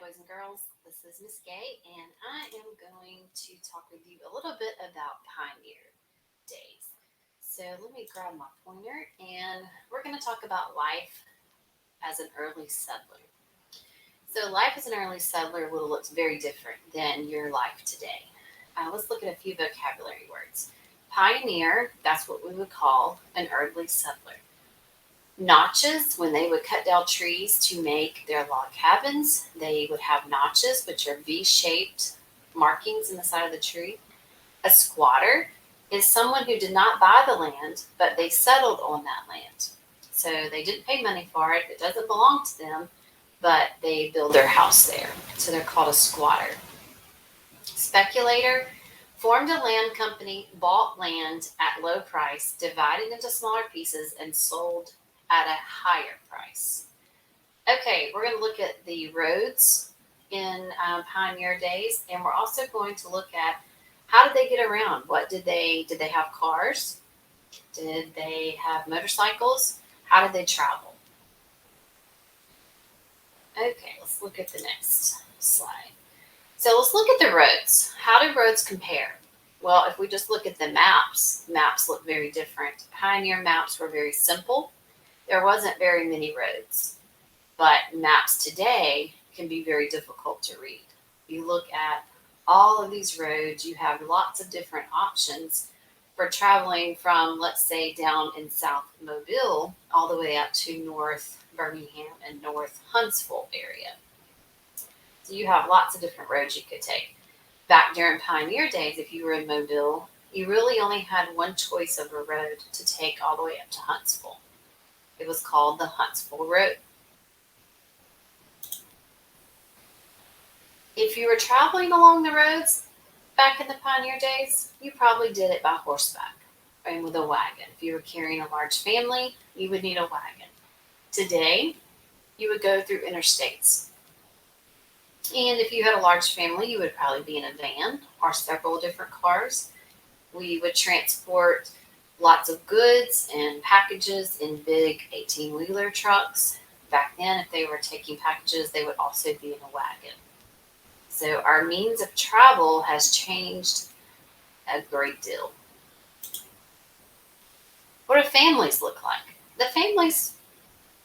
boys and girls. This is Miss Gay, and I am going to talk with you a little bit about Pioneer Days. So, let me grab my pointer, and we're going to talk about life as an early settler. So, life as an early settler would have looked very different than your life today. Let's look at a few vocabulary words. Pioneer, that's what we would call an early settler. Notches, when they would cut down trees to make their log cabins, they would have notches, which are V shaped markings in the side of the tree. A squatter is someone who did not buy the land, but they settled on that land. So they didn't pay money for it, it doesn't belong to them, but they build their house there. So they're called a squatter. Speculator formed a land company, bought land at low price, divided into smaller pieces, and sold at a higher price. Okay, we're going to look at the roads in pioneer days, and we're also going to look at how did they get around. What did they have cars? Did they have motorcycles? How did they travel? Okay, let's look at the next slide. So let's look at the roads. How do roads compare? Well, if we just look at the maps, maps look very different. Pioneer maps were very simple. There wasn't very many roads, but maps today can be very difficult to read. You look at all of these roads, you have lots of different options for traveling from, let's say, down in South Mobile all the way up to North Birmingham and North Huntsville area. So you have lots of different roads you could take. Back during pioneer days, if you were in Mobile, you really only had one choice of a road to take all the way up to Huntsville. It was called the Huntsville Road. If you were traveling along the roads back in the pioneer days, you probably did it by horseback and with a wagon. If you were carrying a large family, you would need a wagon. Today, you would go through interstates. And if you had a large family, you would probably be in a van or several different cars. We would transport lots of goods and packages in big 18-wheeler trucks. Back then, if they were taking packages, they would also be in a wagon. So our means of travel has changed a great deal. What do families look like? The families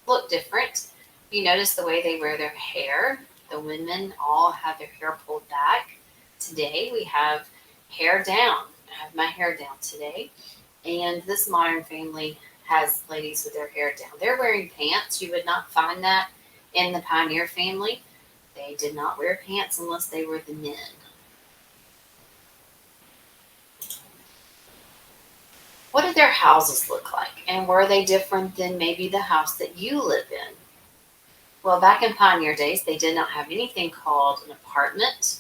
look different. You notice the way they wear their hair. The women all have their hair pulled back. Today we have hair down. I have my hair down today. And this modern family has ladies with their hair down. They're wearing pants. You would not find that in the pioneer family. They did not wear pants unless they were the men. What did their houses look like? And were they different than maybe the house that you live in? Well, back in pioneer days, they did not have anything called an apartment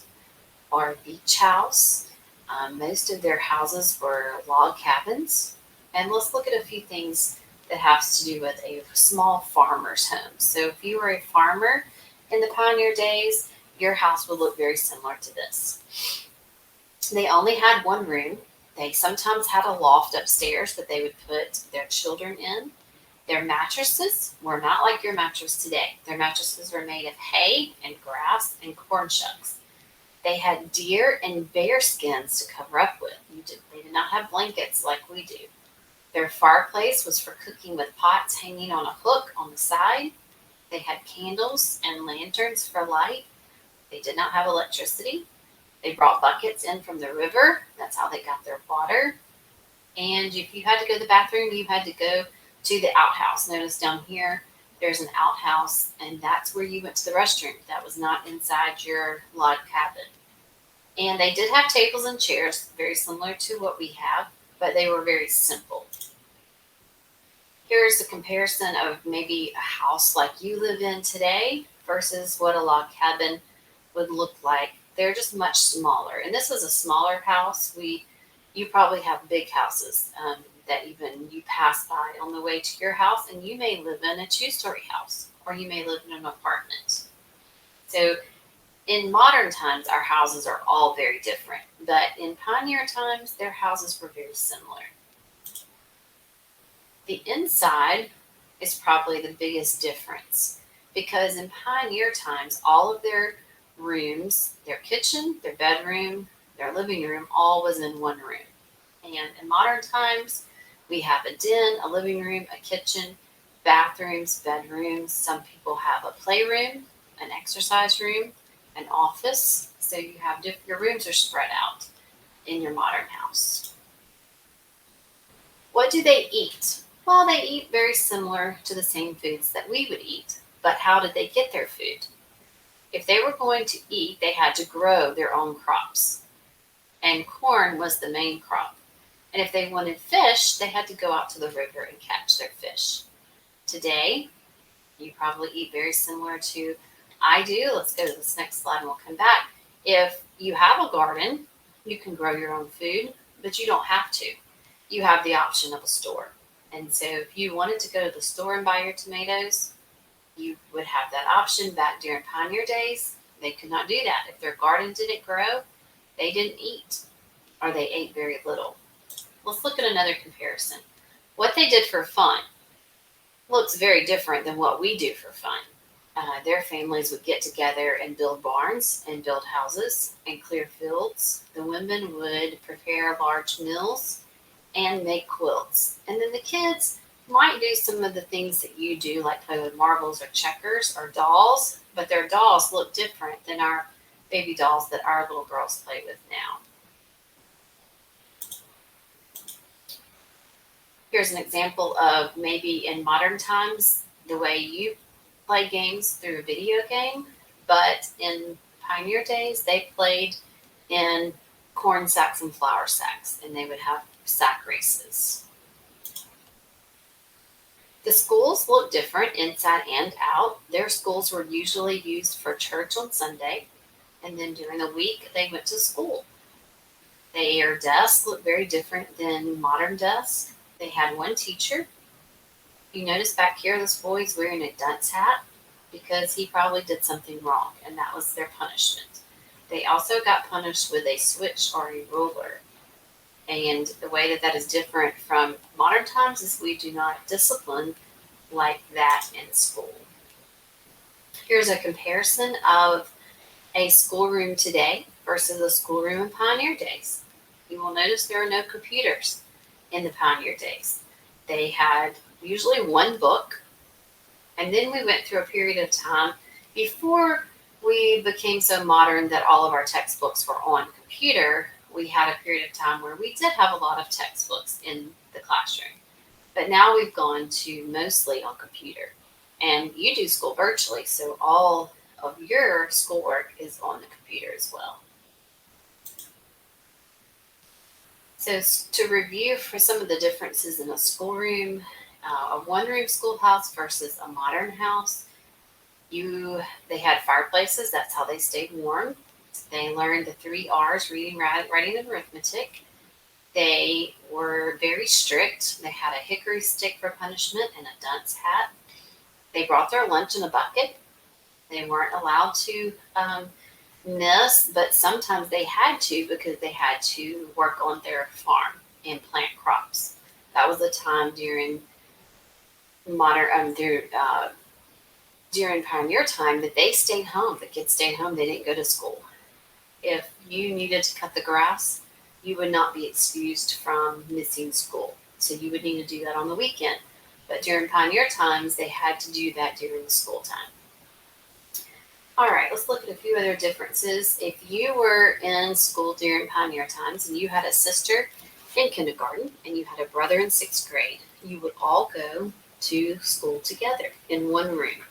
or a beach house. Most of their houses were log cabins. And let's look at a few things that has to do with a small farmer's home. So if you were a farmer in the pioneer days, your house would look very similar to this. They only had one room. They sometimes had a loft upstairs that they would put their children in. Their mattresses were not like your mattress today. Their mattresses were made of hay and grass and corn shucks. They had deer and bear skins to cover up with. They did not have blankets like we do. Their fireplace was for cooking with pots hanging on a hook on the side. They had candles and lanterns for light. They did not have electricity. They brought buckets in from the river. That's how they got their water. And if you had to go to the bathroom, you had to go to the outhouse. Notice down here, there's an outhouse, and that's where you went to the restroom. That was not inside your log cabin. And they did have tables and chairs, very similar to what we have, but they were very simple. Here's a comparison of maybe a house like you live in today versus what a log cabin would look like. They're just much smaller. And this is a smaller house. You probably have big houses that even you pass by on the way to your house, and you may live in a two-story house, or you may live in an apartment. So in modern times, our houses are all very different, but in pioneer times, their houses were very similar. The inside is probably the biggest difference because in pioneer times, all of their rooms, their kitchen, their bedroom, their living room, all was in one room. And in modern times, we have a den, a living room, a kitchen, bathrooms, bedrooms. Some people have a playroom, an exercise room, an office. So you have your rooms are spread out in your modern house. What do they eat? Well, they eat very similar to the same foods that we would eat. But how did they get their food? If they were going to eat, they had to grow their own crops. And corn was the main crop. And if they wanted fish, they had to go out to the river and catch their fish. Today, you probably eat very similar to I do. Let's go to this next slide and we'll come back. If you have a garden, you can grow your own food, but you don't have to. You have the option of a store. And so if you wanted to go to the store and buy your tomatoes, you would have that option. Back during pioneer days, they could not do that. If their garden didn't grow, they didn't eat, or they ate very little. Let's look at another comparison. What they did for fun looks very different than what we do for fun. Their families would get together and build barns and build houses and clear fields. The women would prepare large meals and make quilts. And then the kids might do some of the things that you do, like play with marbles or checkers or dolls, but their dolls look different than our baby dolls that our little girls play with now. Here's an example of maybe in modern times, the way you play games through a video game, but in pioneer days, they played in corn sacks and flour sacks, and they would have sack races. The schools look different inside and out. Their schools were usually used for church on Sunday, and then during the week, they went to school. Their desks look very different than modern desks. They had one teacher. You notice back here, this boy's wearing a dunce hat because he probably did something wrong, and that was their punishment. They also got punished with a switch or a ruler. And the way that that is different from modern times is we do not discipline like that in school. Here's a comparison of a schoolroom today versus a schoolroom in pioneer days. You will notice there are no computers in the pioneer days. They had usually one book, and then we went through a period of time before we became so modern that all of our textbooks were on computer. We had a period of time where we did have a lot of textbooks in the classroom, but now we've gone to mostly on computer. And you do school virtually, so all of your schoolwork is on the computer as well. So to review for some of the differences in a schoolroom, a one-room schoolhouse versus a modern house, they had fireplaces. That's how they stayed warm. They learned the 3 R's, reading, writing, and arithmetic. They were very strict. They had a hickory stick for punishment and a dunce hat. They brought their lunch in a bucket. They weren't allowed to miss, but sometimes they had to because they had to work on their farm and plant crops. That was a time during during pioneer time that they stayed home. The kids stayed home. They didn't go to school. If you needed to cut the grass, you would not be excused from missing school. So you would need to do that on the weekend. But during pioneer times, they had to do that during the school time. All right, let's look at a few other differences. If you were in school during pioneer times and you had a sister in kindergarten and you had a brother in 6th grade, you would all go to school together in one room.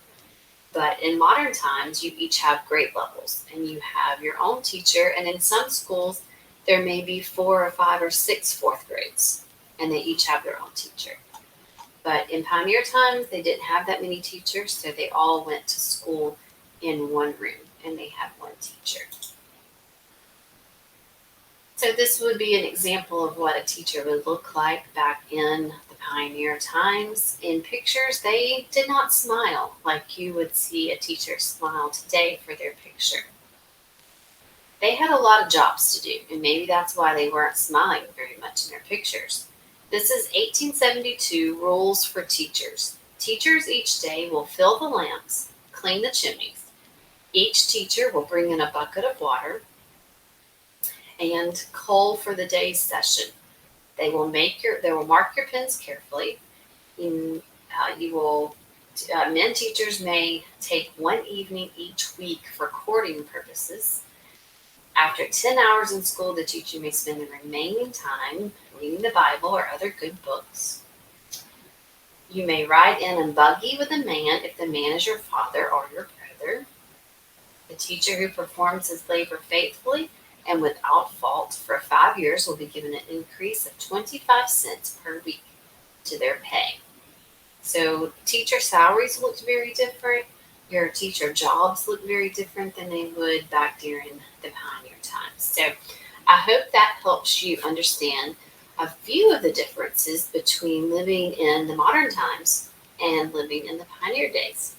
But in modern times, you each have grade levels and you have your own teacher. And in some schools, there may be 4 or 5 or 6 4th grades, and they each have their own teacher. But in pioneer times, they didn't have that many teachers, so they all went to school in one room and they had one teacher. So this would be an example of what a teacher would look like back in the pioneer times. In pictures, they did not smile like you would see a teacher smile today for their picture. They had a lot of jobs to do, and maybe that's why they weren't smiling very much in their pictures. This is 1872 rules for teachers. Teachers each day will fill the lamps, clean the chimneys, Each teacher will bring in a bucket of water and coal for the day's session. They will mark your pens carefully. You will Men teachers may take one evening each week for courting purposes. After 10 hours in school, the teacher may spend the remaining time reading the Bible or other good books. You may ride in a buggy with a man if the man is your father or your brother. The teacher who performs his labor faithfully and without fault for 5 years will be given an increase of 25 cents per week to their pay. So teacher salaries looked very different. Your teacher jobs look very different than they would back during the pioneer times. So I hope that helps you understand a few of the differences between living in the modern times and living in the pioneer days.